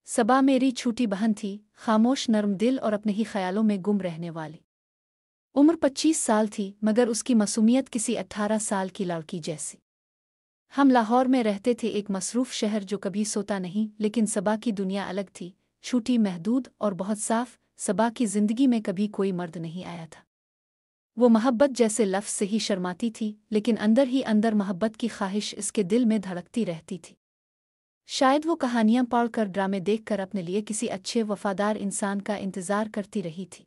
सबा मेरी छोटी बहन थी, खामोश नरम दिल और अपने ही ख्यालों में गुम रहने वाली। उम्र 25 साल थी, मगर उसकी मासूमियत किसी 18 साल की लड़की जैसी। हम लाहौर में रहते थे, एक मसरूफ शहर जो कभी सोता नहीं, लेकिन सबा की दुनिया अलग थी, छोटी, महदूद और बहुत साफ। सबा की जिंदगी में कभी कोई मर्द नहीं आया था। वो मोहब्बत जैसे लफ्ज़ से ही शर्माती थी, लेकिन अंदर ही अंदर मोहब्बत की ख्वाहिश इसके दिल में धड़कती रहती थी। शायद वो कहानियां पढ़कर, ड्रामे देखकर अपने लिए किसी अच्छे वफादार इंसान का इंतज़ार करती रही थी।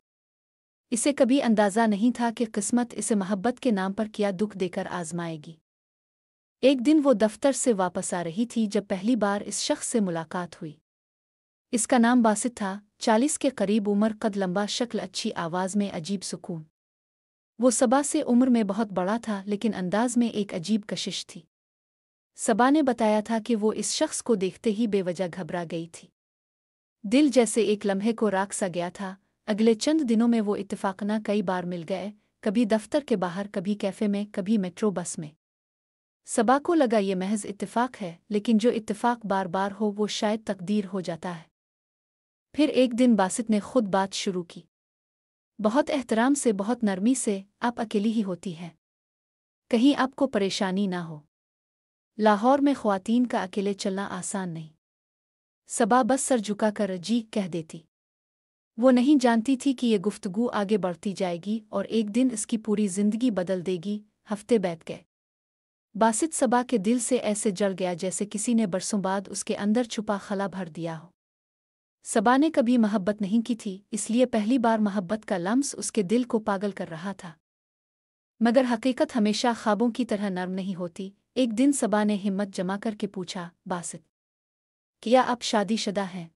इसे कभी अंदाज़ा नहीं था कि किस्मत इसे मोहब्बत के नाम पर क्या दुख देकर आजमाएगी। एक दिन वो दफ्तर से वापस आ रही थी जब पहली बार इस शख्स से मुलाकात हुई। इसका नाम बासित था, 40 के करीब उम्र, कद लंबा, शक्ल अच्छी, आवाज़ में अजीब सुकून। वो सबा से उम्र में बहुत बड़ा था, लेकिन अंदाज में एक अजीब कशिश थी। सबा ने बताया था कि वो इस शख्स को देखते ही बेवजह घबरा गई थी। दिल जैसे एक लम्हे को राख सा गया था। अगले चंद दिनों में वो इत्तेफाकना कई बार मिल गए, कभी दफ्तर के बाहर, कभी कैफे में, कभी मेट्रो बस में। सबा को लगा ये महज इत्तेफाक है, लेकिन जो इत्तेफाक बार बार हो वो शायद तकदीर हो जाता है। फिर एक दिन बासित ने खुद बात शुरू की, बहुत एहतराम से, बहुत नरमी से। आप अकेली ही होती हैं, कहीं आपको परेशानी ना हो। लाहौर में ख्वातीन का अकेले चलना आसान नहीं। सबा बस सर झुकाकर जी कह देती। वो नहीं जानती थी कि ये गुफ्तगू आगे बढ़ती जाएगी और एक दिन इसकी पूरी जिंदगी बदल देगी। हफ्ते बीत गए। बासित सबा के दिल से ऐसे जल गया जैसे किसी ने बरसों बाद उसके अंदर छुपा खला भर दिया हो। सबा ने कभी मोहब्बत नहीं की थी, इसलिए पहली बार मोहब्बत का लम्स उसके दिल को पागल कर रहा था। मगर हकीकत हमेशा ख्वाबों की तरह नर्म नहीं होती। एक दिन सबा ने हिम्मत जमा करके पूछा, बासित, क्या आप शादीशुदा हैं?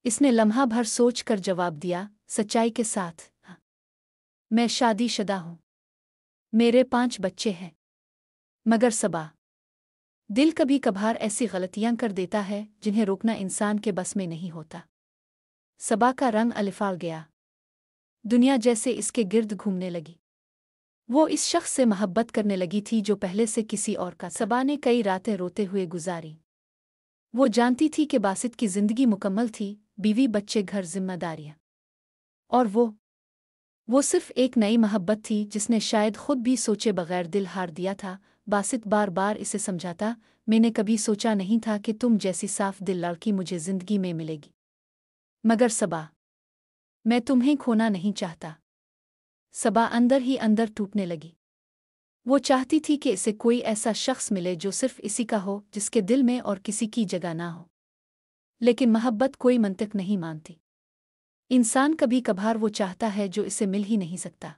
इसने लम्हा भर सोच कर जवाब दिया, सच्चाई के साथ, हाँ, मैं शादीशुदा हूँ। मेरे 5 बच्चे हैं। मगर सबा, दिल कभी कभार ऐसी गलतियां कर देता है जिन्हें रोकना इंसान के बस में नहीं होता। सबा का रंग अलिफाल गया। दुनिया जैसे इसके गिर्द घूमने लगी। वो इस शख्स से मोहब्बत करने लगी थी जो पहले से किसी और का। सबा ने कई रातें रोते हुए गुजारी। वो जानती थी कि बासित की जिंदगी मुकम्मल थी, बीवी, बच्चे, घर, जिम्मेदारियां। और वो सिर्फ एक नई मोहब्बत थी जिसने शायद खुद भी सोचे बगैर दिल हार दिया था। बासित बार बार इसे समझाता, मैंने कभी सोचा नहीं था कि तुम जैसी साफ दिल लड़की मुझे जिंदगी में मिलेगी। मगर सबा, मैं तुम्हें खोना नहीं चाहता। सबा अंदर ही अंदर टूटने लगी। वो चाहती थी कि इसे कोई ऐसा शख्स मिले जो सिर्फ इसी का हो, जिसके दिल में और किसी की जगह ना हो। लेकिन मोहब्बत कोई मंतिक नहीं मानती। इंसान कभी कभार वो चाहता है जो इसे मिल ही नहीं सकता।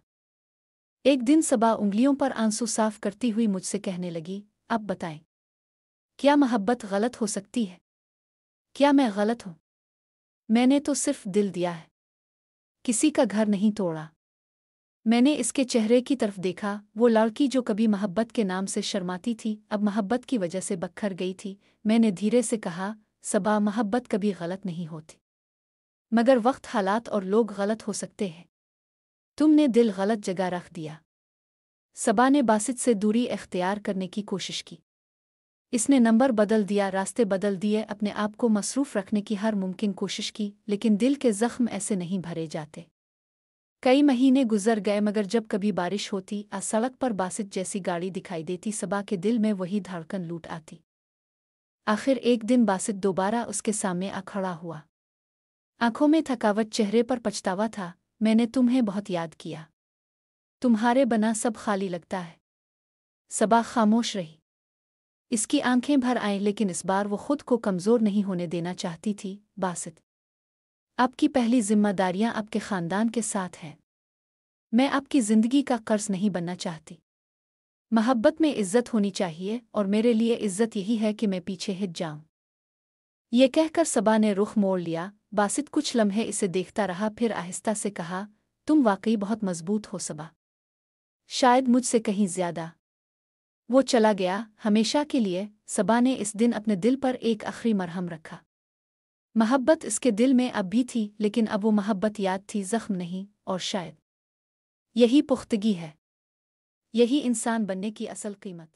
एक दिन सबा उंगलियों पर आंसू साफ करती हुई मुझसे कहने लगी, अब बताएं, क्या मोहब्बत गलत हो सकती है? क्या मैं गलत हूं? मैंने तो सिर्फ दिल दिया है, किसी का घर नहीं तोड़ा। मैंने इसके चेहरे की तरफ देखा, वो लड़की जो कभी मोहब्बत के नाम से शर्माती थी, अब मोहब्बत की वजह से बखर गई थी। मैंने धीरे से कहा, सबा, मोहब्बत कभी गलत नहीं होती, मगर वक्त, हालात और लोग गलत हो सकते हैं। तुमने दिल गलत जगह रख दिया। सबा ने बासित से दूरी इख्तियार करने की कोशिश की। इसने नंबर बदल दिया, रास्ते बदल दिए, अपने आप को मसरूफ रखने की हर मुमकिन कोशिश की, लेकिन दिल के जख्म ऐसे नहीं भरे जाते। कई महीने गुजर गए, मगर जब कभी बारिश होती, सड़क पर बासित जैसी गाड़ी दिखाई देती, सबा के दिल में वही धड़कन लूट आती। आखिर एक दिन बासित दोबारा उसके सामने आ खड़ा हुआ। आंखों में थकावट, चेहरे पर पछतावा था। मैंने तुम्हें बहुत याद किया, तुम्हारे बना सब खाली लगता है। सबा खामोश रही। इसकी आंखें भर आईं, लेकिन इस बार वो खुद को कमज़ोर नहीं होने देना चाहती थी। बासित, आपकी पहली जिम्मेदारियां आपके खानदान के साथ हैं। मैं आपकी जिंदगी का कर्ज नहीं बनना चाहती। मोहब्बत में इज्जत होनी चाहिए, और मेरे लिए इज्जत यही है कि मैं पीछे हट जाऊं। ये कहकर सबा ने रुख मोड़ लिया। बासित कुछ लम्हे इसे देखता रहा, फिर आहिस्ता से कहा, तुम वाकई बहुत मजबूत हो सबा, शायद मुझसे कहीं ज्यादा। वो चला गया, हमेशा के लिए। सबा ने इस दिन अपने दिल पर एक आखिरी मरहम रखा। मोहब्बत इसके दिल में अब भी थी, लेकिन अब वो मोहब्बत याद थी, जख्म नहीं। और शायद यही पुख्तगी है, यही इंसान बनने की असल कीमत।